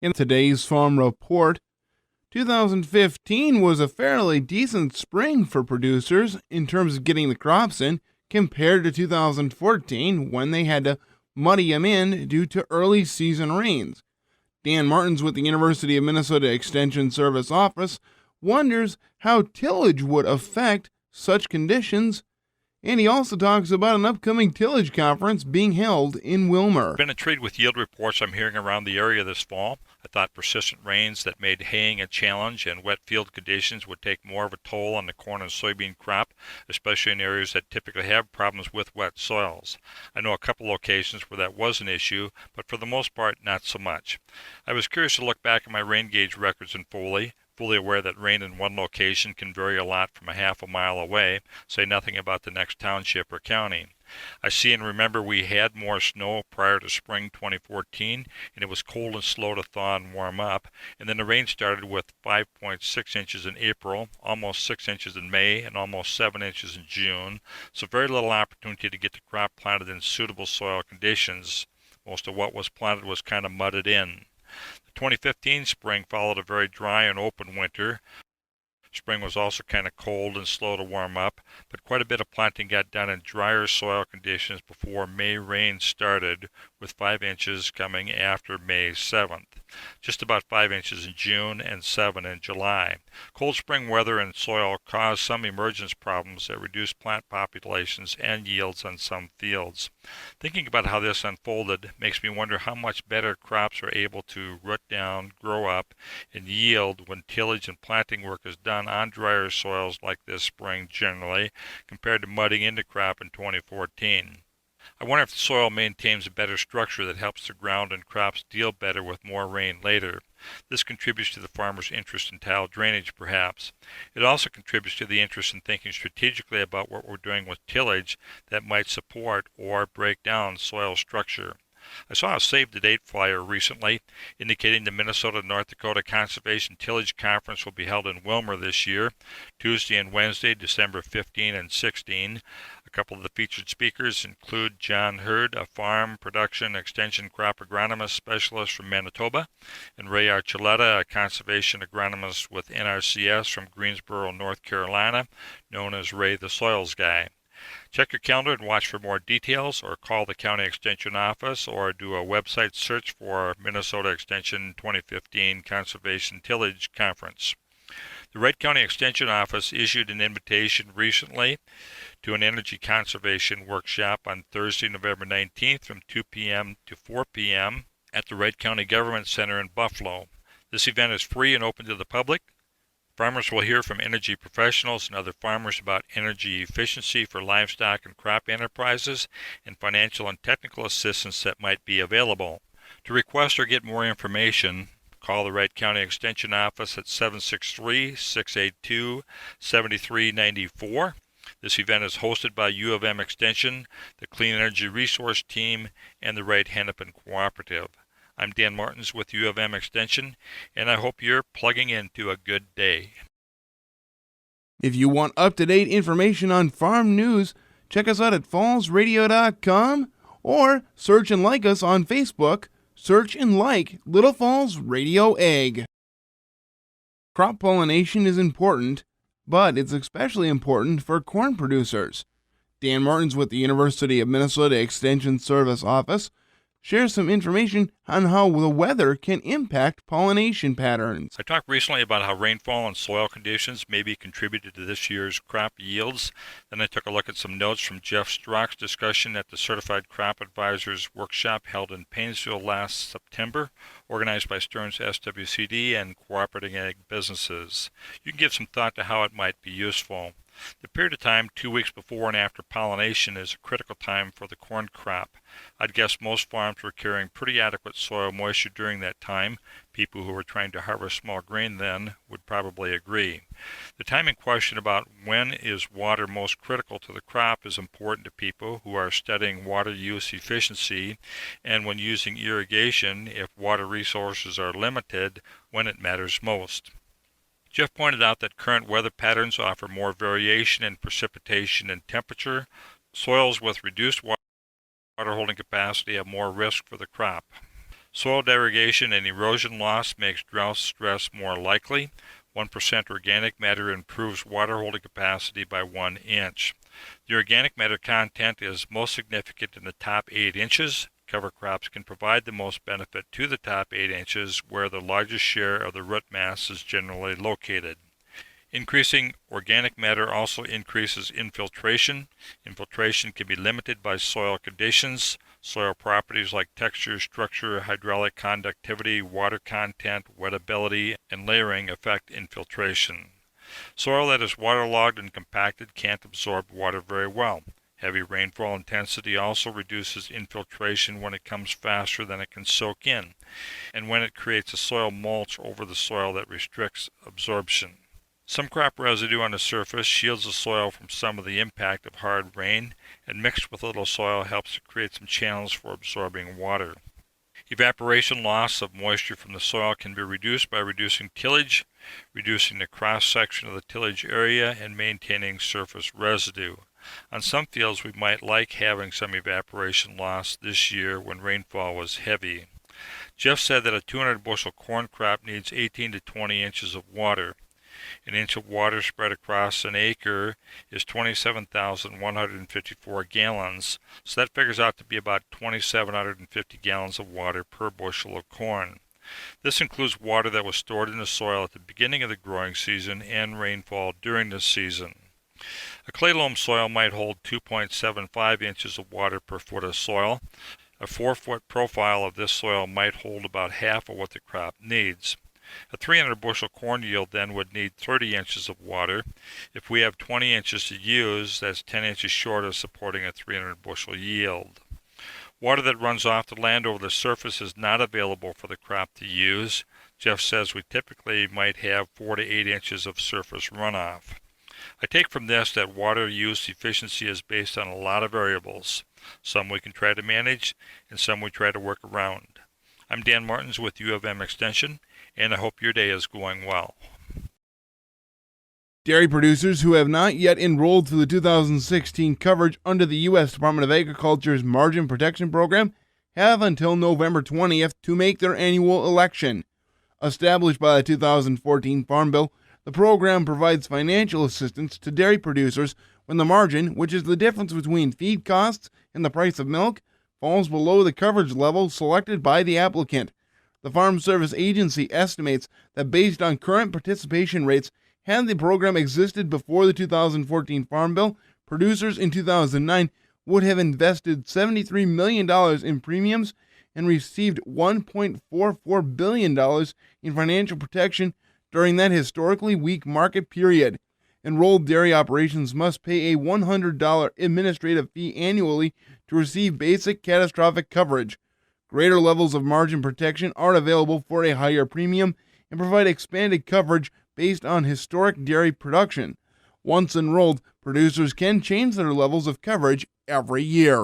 In today's farm report, 2015 was a fairly decent spring for producers in terms of getting the crops in compared to 2014 when they had to muddy them in due to early season rains. Dan Martins with the University of Minnesota Extension Service office wonders how tillage would affect such conditions, and he also talks about an upcoming tillage conference being held in Willmar. Been intrigued with yield reports I'm hearing around the area this fall. I thought persistent rains that made haying a challenge and wet field conditions would take more of a toll on the corn and soybean crop, especially in areas that typically have problems with wet soils. I know a couple locations where that was an issue, but for the most part, not so much. I was curious to look back at my rain gauge records in Foley, fully aware that rain in one location can vary a lot from a half a mile away, say nothing about the next township or county. I see and remember we had more snow prior to spring 2014, and it was cold and slow to thaw and warm up, and then the rain started with 5.6 inches in April, almost 6 inches in May, and almost 7 inches in June, so very little opportunity to get the crop planted in suitable soil conditions. Most of what was planted was kind of mudded in. The 2015 spring followed a very dry and open winter. Spring was also kind of cold and slow to warm up, but quite a bit of planting got done in drier soil conditions before May rain started, with 5 inches coming after May 7th. Just about 5 inches in June and 7 in July. Cold spring weather and soil caused some emergence problems that reduced plant populations and yields on some fields. Thinking about how this unfolded makes me wonder how much better crops are able to root down, grow up, and yield when tillage and planting work is done on drier soils like this spring generally, compared to mudding into crop in 2014. I wonder if the soil maintains a better structure that helps the ground and crops deal better with more rain later. This contributes to the farmer's interest in tile drainage, perhaps. It also contributes to the interest in thinking strategically about what we're doing with tillage that might support or break down soil structure. I saw a save-the-date flyer recently indicating the Minnesota-North Dakota Conservation Tillage Conference will be held in Willmar this year, Tuesday and Wednesday, December 15 and 16. A couple of the featured speakers include John Hurd, a farm production extension crop agronomist specialist from Manitoba, and Ray Archuleta, a conservation agronomist with NRCS from Greensboro, North Carolina, known as Ray the Soils Guy. Check your calendar and watch for more details, or call the County Extension Office, or do a website search for Minnesota Extension 2015 Conservation Tillage Conference. The Wright County Extension Office issued an invitation recently to an energy conservation workshop on Thursday, November 19th from 2 p.m. to 4 p.m. at the Wright County Government Center in Buffalo. This event is free and open to the public. Farmers will hear from energy professionals and other farmers about energy efficiency for livestock and crop enterprises and financial and technical assistance that might be available. To request or get more information, call the Wright County Extension Office at 763-682-7394. This event is hosted by U of M Extension, the Clean Energy Resource Team, and the Wright Hennepin Cooperative. I'm Dan Martins with U of M Extension, and I hope you're plugging into a good day. If you want up-to-date information on farm news, check us out at fallsradio.com or search and like us on Facebook. Search and like Little Falls Radio Ag. Crop pollination is important, but it's especially important for corn producers. Dan Martins with the University of Minnesota Extension Service office shares some information on how the weather can impact pollination patterns. I talked recently about how rainfall and soil conditions may be contributed to this year's crop yields. Then I took a look at some notes from Jeff Strock's discussion at the Certified Crop Advisors Workshop held in Paynesville last September, organized by Stearns SWCD and Cooperating Ag Businesses. You can give some thought to how it might be useful. The period of time 2 weeks before and after pollination is a critical time for the corn crop. I'd guess most farms were carrying pretty adequate soil moisture during that time. People who were trying to harvest small grain then would probably agree. The timing question about when is water most critical to the crop is important to people who are studying water use efficiency, and when using irrigation, if water resources are limited, when it matters most. Jeff pointed out that current weather patterns offer more variation in precipitation and temperature. Soils with reduced water holding capacity have more risk for the crop. Soil degradation and erosion loss makes drought stress more likely. 1% organic matter improves water holding capacity by 1 inch. The organic matter content is most significant in the top 8 inches. Cover crops can provide the most benefit to the top 8 inches, where the largest share of the root mass is generally located. Increasing organic matter also increases infiltration. Infiltration can be limited by soil conditions. Soil properties like texture, structure, hydraulic conductivity, water content, wettability, and layering affect infiltration. Soil that is waterlogged and compacted can't absorb water very well. Heavy rainfall intensity also reduces infiltration when it comes faster than it can soak in, and when it creates a soil mulch over the soil that restricts absorption. Some crop residue on the surface shields the soil from some of the impact of hard rain, and mixed with little soil helps to create some channels for absorbing water. Evaporation loss of moisture from the soil can be reduced by reducing tillage, reducing the cross-section of the tillage area, and maintaining surface residue. On some fields we might like having some evaporation loss this year when rainfall was heavy. Jeff said that a 200 bushel corn crop needs 18 to 20 inches of water. An inch of water spread across an acre is 27,154 gallons, so that figures out to be about 2,750 gallons of water per bushel of corn. This includes water that was stored in the soil at the beginning of the growing season and rainfall during the season. A clay loam soil might hold 2.75 inches of water per foot of soil. A 4-foot profile of this soil might hold about half of what the crop needs. A 300 bushel corn yield then would need 30 inches of water. If we have 20 inches to use, that's 10 inches short of supporting a 300 bushel yield. Water that runs off the land over the surface is not available for the crop to use. Jeff says we typically might have 4 to 8 inches of surface runoff. I take from this that water use efficiency is based on a lot of variables. Some we can try to manage, and some we try to work around. I'm Dan Martins with U of M Extension, and I hope your day is going well. Dairy producers who have not yet enrolled to the 2016 coverage under the U.S. Department of Agriculture's Margin Protection Program have until November 20th to make their annual election. Established by the 2014 Farm Bill, the program provides financial assistance to dairy producers when the margin, which is the difference between feed costs and the price of milk, falls below the coverage level selected by the applicant. The Farm Service Agency estimates that based on current participation rates, had the program existed before the 2014 Farm Bill, producers in 2009 would have invested $73 million in premiums and received $1.44 billion in financial protection during that historically weak market period. Enrolled dairy operations must pay a $100 administrative fee annually to receive basic catastrophic coverage. Greater levels of margin protection are available for a higher premium and provide expanded coverage based on historic dairy production. Once enrolled, producers can change their levels of coverage every year.